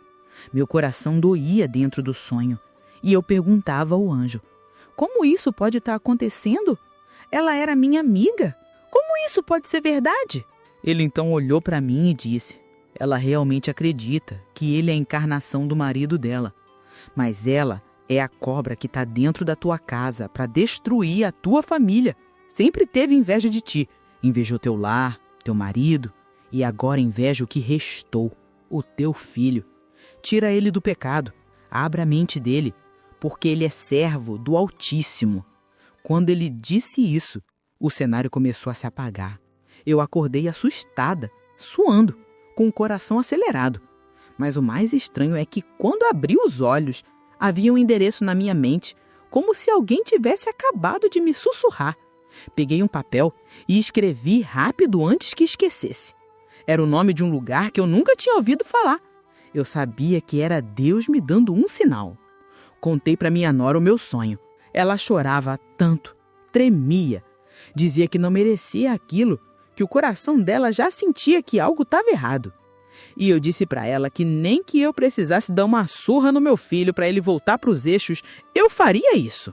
Meu coração doía dentro do sonho, e eu perguntava ao anjo: como isso pode estar acontecendo? Ela era minha amiga. Como isso pode ser verdade? Ele então olhou para mim e disse: ela realmente acredita que ele é a encarnação do marido dela, mas ela é a cobra que está dentro da tua casa para destruir a tua família. Sempre teve inveja de ti. Invejou teu lar, teu marido, e agora inveja o que restou, o teu filho. Tira ele do pecado, abra a mente dele, porque ele é servo do Altíssimo. Quando ele disse isso, o cenário começou a se apagar. Eu acordei assustada, suando, com o coração acelerado. Mas o mais estranho é que, quando abri os olhos, havia um endereço na minha mente, como se alguém tivesse acabado de me sussurrar. Peguei um papel e escrevi rápido antes que esquecesse. Era o nome de um lugar que eu nunca tinha ouvido falar. Eu sabia que era Deus me dando um sinal. Contei para minha nora o meu sonho. Ela chorava tanto, tremia. Dizia que não merecia aquilo, que o coração dela já sentia que algo estava errado. E eu disse para ela que nem que eu precisasse dar uma surra no meu filho para ele voltar para os eixos, eu faria isso.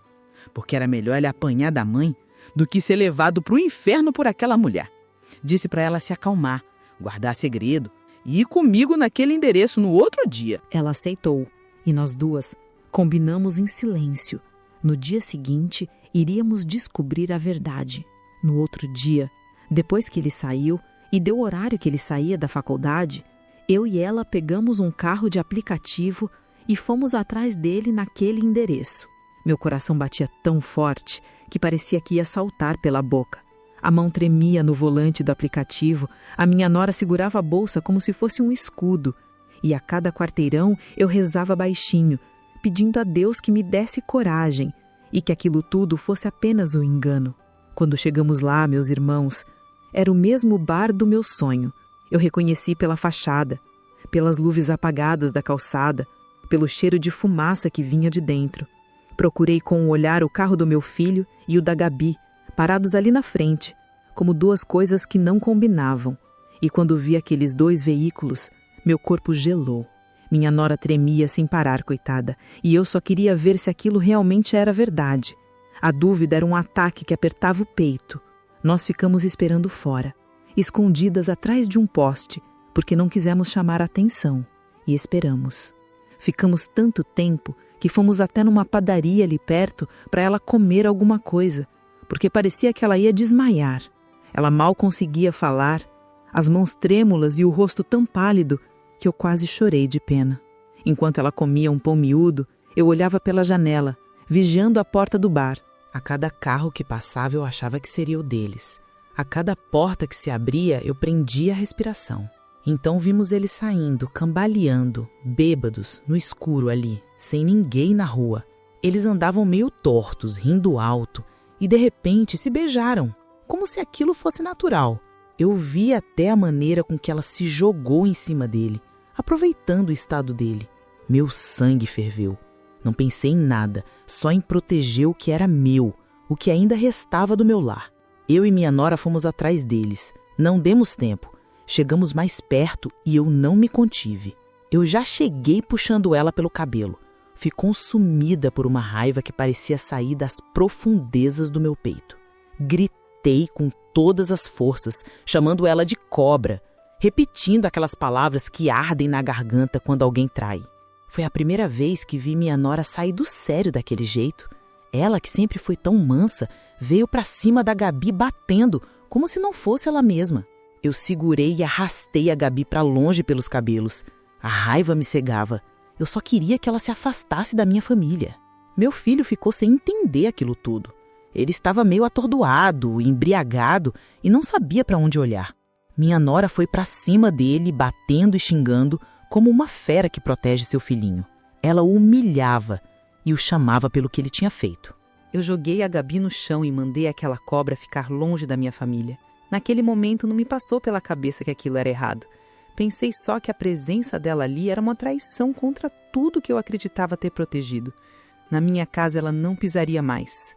Porque era melhor ele apanhar da mãe do que ser levado para o inferno por aquela mulher. Disse para ela se acalmar, guardar segredo e ir comigo naquele endereço no outro dia. Ela aceitou e nós duas combinamos em silêncio. No dia seguinte, iríamos descobrir a verdade. No outro dia, depois que ele saiu e deu o horário que ele saía da faculdade, eu e ela pegamos um carro de aplicativo e fomos atrás dele naquele endereço. Meu coração batia tão forte que parecia que ia saltar pela boca. A mão tremia no volante do aplicativo, a minha nora segurava a bolsa como se fosse um escudo. E a cada quarteirão eu rezava baixinho, pedindo a Deus que me desse coragem e que aquilo tudo fosse apenas um engano. Quando chegamos lá, meus irmãos, era o mesmo bar do meu sonho. Eu reconheci pela fachada, pelas luzes apagadas da calçada, pelo cheiro de fumaça que vinha de dentro. Procurei com o olhar o carro do meu filho e o da Gabi, parados ali na frente, como duas coisas que não combinavam. E quando vi aqueles dois veículos, meu corpo gelou. Minha nora tremia sem parar, coitada, e eu só queria ver se aquilo realmente era verdade. A dúvida era um ataque que apertava o peito. Nós ficamos esperando fora, escondidas atrás de um poste, porque não quisemos chamar a atenção, e esperamos. Ficamos tanto tempo que fomos até numa padaria ali perto para ela comer alguma coisa, porque parecia que ela ia desmaiar. Ela mal conseguia falar, as mãos trêmulas e o rosto tão pálido que eu quase chorei de pena. Enquanto ela comia um pão miúdo, eu olhava pela janela, vigiando a porta do bar. A cada carro que passava eu achava que seria o deles. A cada porta que se abria eu prendia a respiração. Então vimos eles saindo, cambaleando, bêbados, no escuro ali, sem ninguém na rua. Eles andavam meio tortos, rindo alto, e de repente se beijaram, como se aquilo fosse natural. Eu vi até a maneira com que ela se jogou em cima dele, aproveitando o estado dele. Meu sangue ferveu. Não pensei em nada, só em proteger o que era meu, o que ainda restava do meu lar. Eu e minha nora fomos atrás deles. Não demos tempo. Chegamos mais perto e eu não me contive. Eu já cheguei puxando ela pelo cabelo. Fui consumida por uma raiva que parecia sair das profundezas do meu peito. Gritei com todas as forças, chamando ela de cobra, repetindo aquelas palavras que ardem na garganta quando alguém trai. Foi a primeira vez que vi minha nora sair do sério daquele jeito. Ela, que sempre foi tão mansa, veio pra cima da Gabi batendo, como se não fosse ela mesma. Eu segurei e arrastei a Gabi pra longe pelos cabelos. A raiva me cegava. Eu só queria que ela se afastasse da minha família. Meu filho ficou sem entender aquilo tudo. Ele estava meio atordoado, embriagado e não sabia para onde olhar. Minha nora foi para cima dele, batendo e xingando, como uma fera que protege seu filhinho. Ela o humilhava e o chamava pelo que ele tinha feito. Eu joguei a Gabi no chão e mandei aquela cobra ficar longe da minha família. Naquele momento não me passou pela cabeça que aquilo era errado. Pensei só que a presença dela ali era uma traição contra tudo que eu acreditava ter protegido. Na minha casa ela não pisaria mais.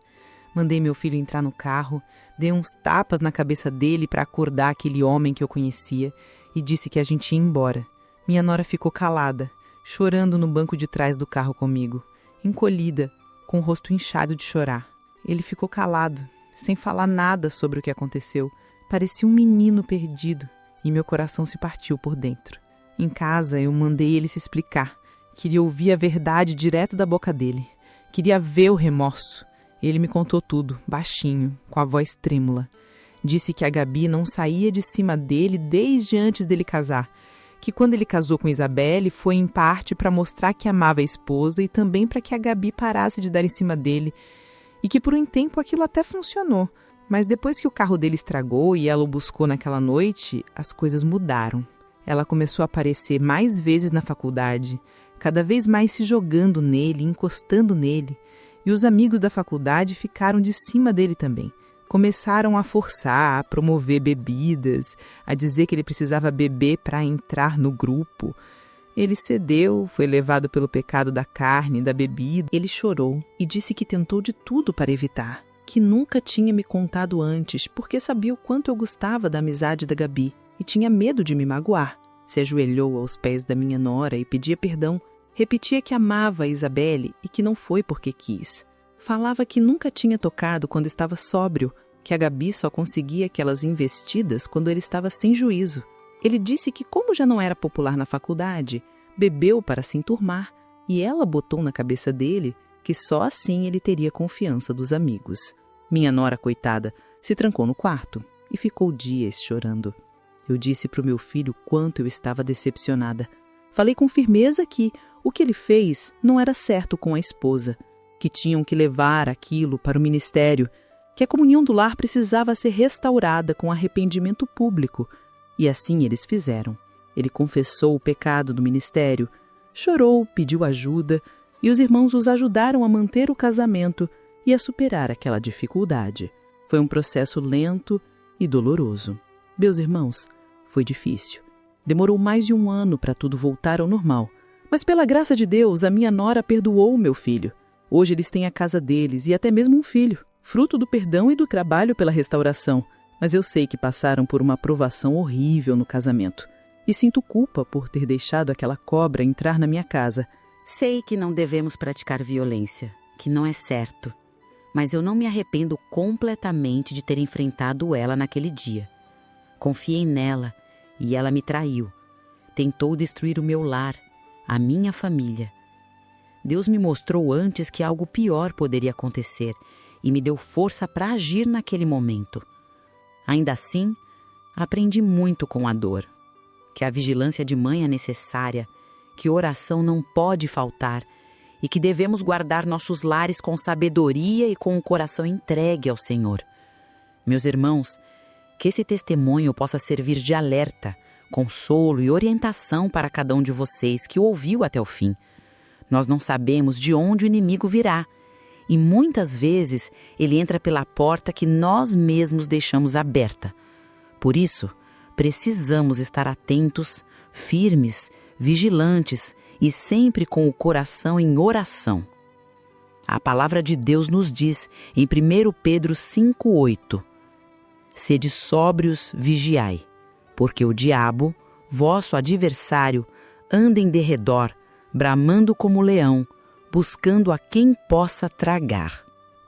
Mandei meu filho entrar no carro, dei uns tapas na cabeça dele para acordar aquele homem que eu conhecia e disse que a gente ia embora. Minha nora ficou calada, chorando no banco de trás do carro comigo, encolhida, com o rosto inchado de chorar. Ele ficou calado, sem falar nada sobre o que aconteceu. Parecia um menino perdido e meu coração se partiu por dentro. Em casa eu mandei ele se explicar. Queria ouvir a verdade direto da boca dele. Queria ver o remorso. Ele me contou tudo, baixinho, com a voz trêmula. Disse que a Gabi não saía de cima dele desde antes dele casar, que quando ele casou com Isabelle foi em parte para mostrar que amava a esposa e também para que a Gabi parasse de dar em cima dele, e que por um tempo aquilo até funcionou, mas depois que o carro dele estragou e ela o buscou naquela noite, as coisas mudaram. Ela começou a aparecer mais vezes na faculdade, cada vez mais se jogando nele, encostando nele, e os amigos da faculdade ficaram de cima dele também. Começaram a forçar, a promover bebidas, a dizer que ele precisava beber para entrar no grupo. Ele cedeu, foi levado pelo pecado da carne e da bebida. Ele chorou e disse que tentou de tudo para evitar, que nunca tinha me contado antes, porque sabia o quanto eu gostava da amizade da Gabi e tinha medo de me magoar. Se ajoelhou aos pés da minha nora e pedia perdão. Repetia que amava a Isabelle e que não foi porque quis. Falava que nunca tinha tocado quando estava sóbrio, que a Gabi só conseguia aquelas investidas quando ele estava sem juízo. Ele disse que, como já não era popular na faculdade, bebeu para se enturmar e ela botou na cabeça dele que só assim ele teria confiança dos amigos. Minha nora, coitada, se trancou no quarto e ficou dias chorando. Eu disse para o meu filho quanto eu estava decepcionada. Falei com firmeza que o que ele fez não era certo com a esposa, que tinham que levar aquilo para o ministério, que a comunhão do lar precisava ser restaurada com arrependimento público. E assim eles fizeram. Ele confessou o pecado do ministério, chorou, pediu ajuda, e os irmãos os ajudaram a manter o casamento e a superar aquela dificuldade. Foi um processo lento e doloroso. Meus irmãos, foi difícil. Demorou mais de 1 ano para tudo voltar ao normal. Mas pela graça de Deus, a minha nora perdoou o meu filho. Hoje eles têm a casa deles e até mesmo um filho, fruto do perdão e do trabalho pela restauração. Mas eu sei que passaram por uma provação horrível no casamento. E sinto culpa por ter deixado aquela cobra entrar na minha casa. Sei que não devemos praticar violência, que não é certo. Mas eu não me arrependo completamente de ter enfrentado ela naquele dia. Confiei nela e ela me traiu. Tentou destruir o meu lar, a minha família. Deus me mostrou antes que algo pior poderia acontecer e me deu força para agir naquele momento. Ainda assim, aprendi muito com a dor. Que a vigilância de mãe é necessária, que oração não pode faltar e que devemos guardar nossos lares com sabedoria e com o coração entregue ao Senhor. Meus irmãos, que esse testemunho possa servir de alerta, consolo e orientação para cada um de vocês que o ouviu até o fim. Nós não sabemos de onde o inimigo virá e muitas vezes ele entra pela porta que nós mesmos deixamos aberta. Por isso, precisamos estar atentos, firmes, vigilantes e sempre com o coração em oração. A palavra de Deus nos diz em 1 Pedro 5,8: Sede sóbrios, vigiai, porque o diabo, vosso adversário, anda em derredor, bramando como leão, buscando a quem possa tragar.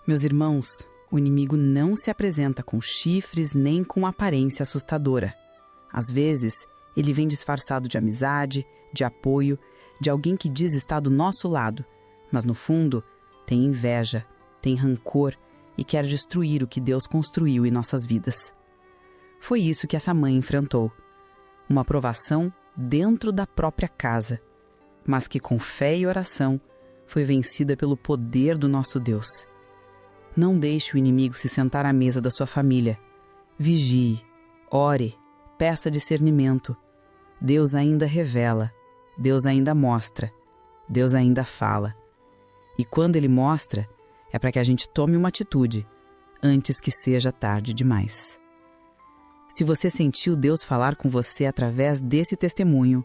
Meus irmãos, o inimigo não se apresenta com chifres nem com aparência assustadora. Às vezes, ele vem disfarçado de amizade, de apoio, de alguém que diz estar do nosso lado, mas no fundo tem inveja, tem rancor e quer destruir o que Deus construiu em nossas vidas. Foi isso que essa mãe enfrentou. Uma provação dentro da própria casa, mas que com fé e oração foi vencida pelo poder do nosso Deus. Não deixe o inimigo se sentar à mesa da sua família. Vigie, ore, peça discernimento. Deus ainda revela, Deus ainda mostra, Deus ainda fala. E quando Ele mostra, é para que a gente tome uma atitude, antes que seja tarde demais. Se você sentiu Deus falar com você através desse testemunho,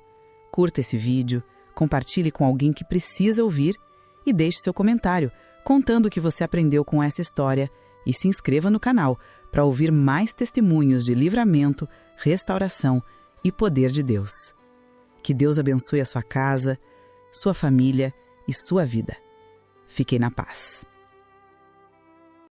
curta esse vídeo, compartilhe com alguém que precisa ouvir e deixe seu comentário, contando o que você aprendeu com essa história e se inscreva no canal para ouvir mais testemunhos de livramento, restauração e poder de Deus. Que Deus abençoe a sua casa, sua família e sua vida. Fiquem na paz.